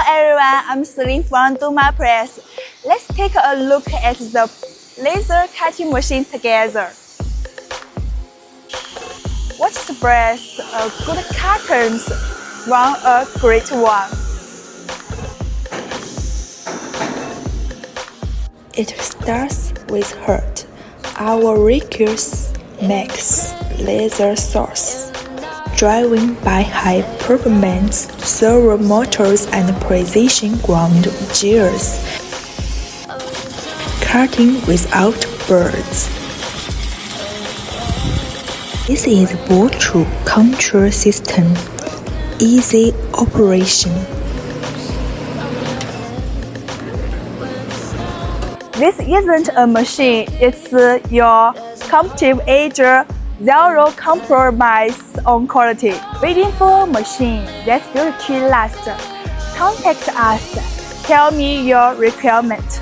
everyone, I'm Celine from Duma Press. Let's take a look at the laser cutting machine together. What's the difference a good cutter from a great one? It starts with heart. Our Raycus makes laser source, driven by high-performance servo motors and precision ground gears, cutting without burrs. This is Bochu control system, easy operation. This isn't a machine, it's your competitive edge, zero compromise on quality. Waiting for a machine that's built to last? Contact us. Tell me your requirement.